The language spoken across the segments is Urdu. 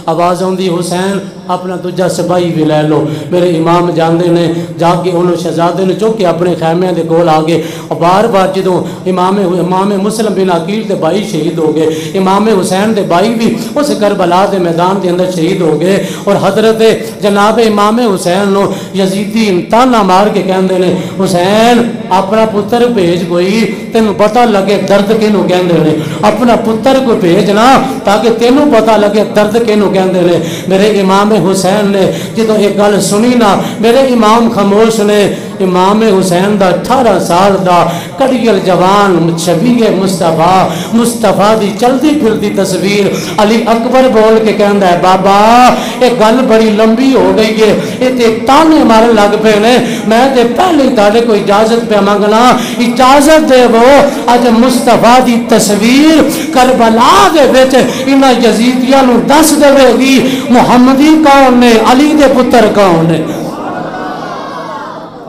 آواز آندی حسین اپنا دوجا سپاہی بھی لے لو. میرے امام جاندے نے جا کے انہوں شہزادے نے چک کے اپنے خیمے دے کول آ گئے. اور بار بار جدوں امام مسلم بن عقیل دے بھائی شہید ہو گئے, امام حسین دے بھائی بھی اس کربلا دے میدان دے اندر شہید ہو گئے. اور حضرت جناب امام حسین نو یزیدی تانا مار کے کہندے نے حسین اپنا پتر بھیج کوئی تینوں پتہ لگے درد کینوں کہندے نے, اپنا پتر کو بھیجنا تاکہ تینوں پتہ لگے درد کینوں کہندے نے. میرے امام حسین نے جدوں ایک گل سنی نا میرے امام خاموش نے. امام حسین دا 18 سال دا کڑیل جوان شبیہ مصطفیٰ دی چلدی پھرتی تصویر علی اکبر بول کے کہندا ہے بابا ایک گل بڑی لمبی ہو گئی ہے, یہ تانے مارن لگ پے نے, میں تے پہلے تاڑے کو اجازت پہ مانگنا, اجازت دے وہ اج مصطفیٰ دی تصویر کربلا دے وچ انہاں یزیدیاں نو دس دے گی محمدی کون نے, علی دے پتر کون نے.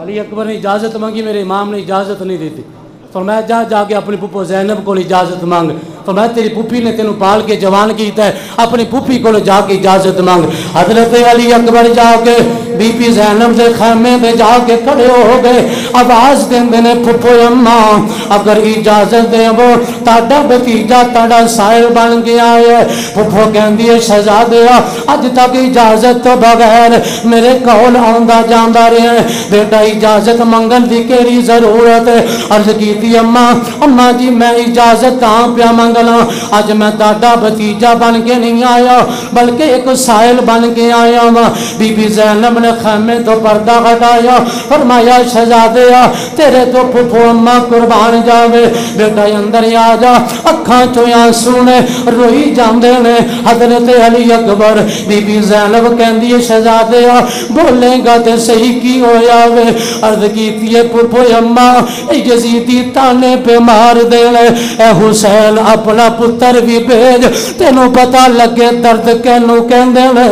علی اکبر نے اجازت مانگی, میرے امام نے اجازت نہیں دیتی. فرمایا جا کے اپنی پھپھو زینب کو اجازت مانگ. فرمایا تیری پھپھی نے تینوں پال کے جوان کیتا ہے, اپنی پھپھی کو جا کے اجازت مانگ. حضرت علی اکبر جا کے بی بی زینب دے خیمے میں جا کے کھڑے ہو گئے. آواز دیندے نے پھپھو اماں اگر اجازت دے وہ تاڑا بھتیجا تاڑا سائل بن گیا ہے. پھپھو کہندی ہے شہزادیا اج تک اجازت تو بغیر میرے کول آندا جاندا رہے, بیٹا اجازت منگن دی کیڑی ضرورت ہے. عرض کیتی اماں جی میں اجازت تاں پیا منگنا, اج میں تاڑا بھتیجا بن کے نہیں آیا بلکہ ایک سائل بن کے آیا ہاں. بی بی زینب نے خیمے تو پردہ ہٹایا, فرمایا شہزادیا تیرے تو پھپھو اماں قربان جاوے, بیٹا اندر آ جا. اکھاں چوں آنسو نے روئی جاندے نے. حضرت علی اکبر بی بی زینب کہندی ہے شہزادیا بولے گا تے صحیح کی ہویا وے. عرض کیتی ہے پھپھو اماں یزیدی تانے پہ مار دے لے, اے حسین اپنا پتر بھی بھیج تینوں پتہ لگے درد کینوں کہندے نے.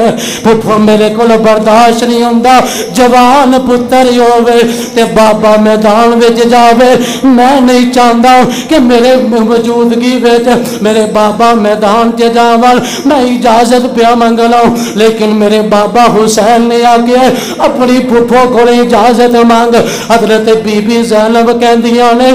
پھپھو میرے کول برداشت نہیں ہوندا جوان پتر ہووے تے بابا میدان وچ جاوے. میں نہیں چاہندا کہ میرے موجودگی وچ میرے بابا میدان تے جاون, میں اجازت پیا منگلا لیکن میرے بابا حسین نے آگے اپنی پھپھو کو اجازت مانگ. حضرت بی بی زینب کہندیاں نے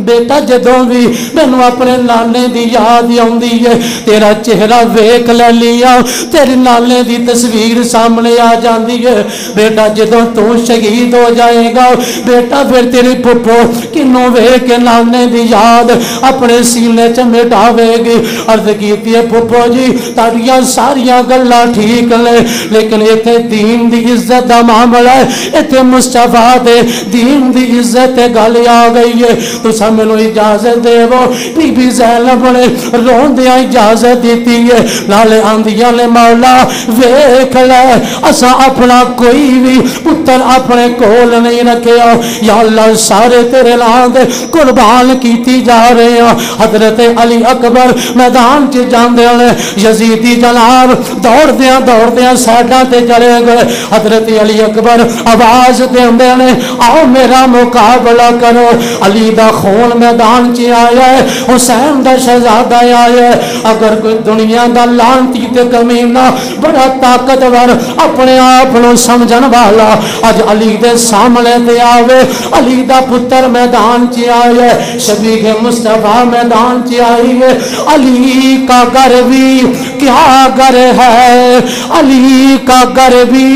بیٹا جدوں بھی مینوں اپنے نانے دی یاد آوندی ہے تیرا چہرہ ویکھ لے لیا تیرے نانے دی تصویر سامنے آ جاندی ہے. بیٹا جدوں تو شہید ہو جائے گا بیٹا پھر تیری پھپھو کنوں ویکھ کے نانے دی یاد اپنے سینے چ مٹاوے گی. عرض کیتی ہے پھپھو جی تاڑیاں ساریاں گلاں ٹھیک نے لیکن ایتھے دین دی عزت دا معاملہ ہے, ایتھے مصطفیٰ دے دین دی عزت تے گل آ گئی ہے. تو مینو اجازت دے وہ بی بی زینب نے روندیاں اجازت دیتی ہے. نالے آندیاں نے مولا ویکھ لے اساں اپنا کوئی بھی پتر اپنے کول نہیں رکھیا, یا اللہ سارے تیرے نام دے قربان کیتی جا رہے ہیں. حضرت علی اکبر میدان چ جاندے نے, یزیدی جناب دوڑدیاں سائڈاں تے چلے گئے. حضرت علی اکبر آواز دیندے نے آؤ میرا مقابلہ کرو. علی دا خون میدان چ آیا ہے, حسین دا شہزادہ آیا ہے. اگر کوئی دنیا دا لانتی تے کمینہ بڑا طاقتور اپنے آپ نو سمجھن والا اج علی دے سامنے تے آوے. علی دا پتر میدان چ آیا ہے, شبیہ مصطفیٰ میدان چ آئی ہے. علی کا گھر بھی کیا گھر ہے, علی کا گھر بھی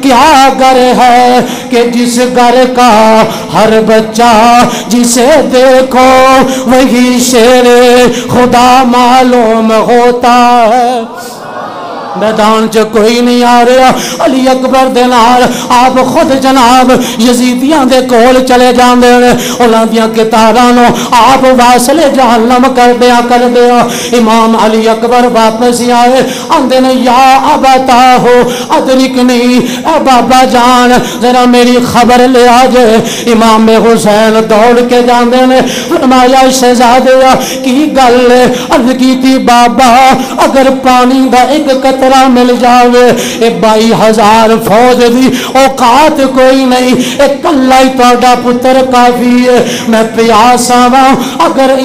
کیا گھر ہے کہ جس گھر کا ہر بچہ جسے دیکھو وہی شیر خدا معلوم ہوتا ہے. میدان چ کوئی نہیں آ رہا. علی اکبر دے نال آپ خود جناب یزیدیاں دے کول چلے جاندے نے, انہاں دیاں کتاراں نو آپ واصلے جہنم کر دیا. امام علی اکبر واپس آئے آندے نے یا ابتا ہو ادرکنی, اے بابا جان ذرا میری خبر لے آ جائے. امام حسین دوڑ کے جاندے نے, فرمایا شہزادیا کی گل ہے. عرض کی تھی بابا اگر پانی دا ایک قطرہ طرح مل جاوے. 22,000 فوج دی اوقات کوئی نہیں, ایک کلا ہی تہاڈا پتر کافی ہے. میں پیاسا وا, اگر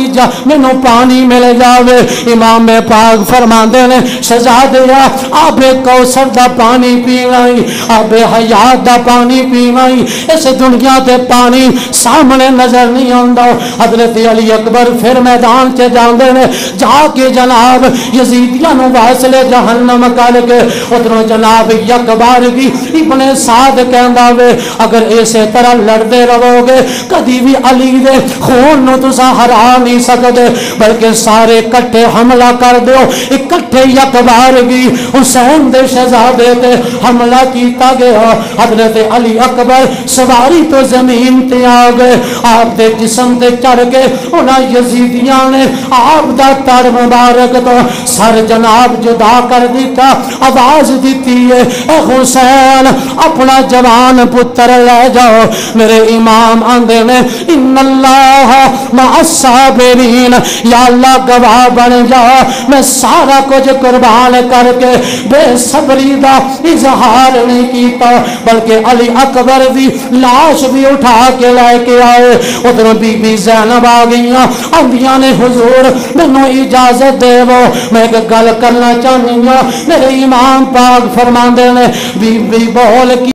مینوں پانی مل جاوے. امام پاک فرماندے نے شہزادیا آب کوثر دا پانی پینا ہی, آب حیات دا پانی پینا ہی, اس دنیا تے پانی سامنے نظر نہیں آندا. حضرت علی اکبر پھر میدان چ جاندے نے, جا کے جناب یزیدیاں نو واصلے جہنم کر کے ادھروں جناب یک بار کی ابن سعد کہندا وے اگر اسی طرح لڑدے رہو گے کدی بھی علی دے خون نو تساں ہرا نہیں سکدے, بلکہ سارے کٹھے حملہ کر دیو. اکٹھے یک بار کی حسین دے شہزادے تے حملہ کیتا گیا. حضرت علی اکبر سواری تو زمین تے آ گئے, آپ دے جسم تے چڑھ کے انہاں یزیدیاں نے آپ دا تر مبارک تو سر جناب جدا کر دیتا. آواز دیتی ہے اے حسین اپنا جوان پتر لے جاؤ. میرے امام آندے نے ان اللہ مع الصابرین, یا اللہ گواہ بن جا میں سارا کچھ قربان کر کے بے صبری دا اظہار نہیں کیتا, بلکہ علی اکبر دی لاش بھی اٹھا کے لے کے آئے. ادھر بی بی زینب آ گئیاں, آندیاں نے حضور مینوں اجازت دے وہ میں ایک گل کرنا چاہنی ہوں. میرے امام پاک فرماندے نے بی بی بول کی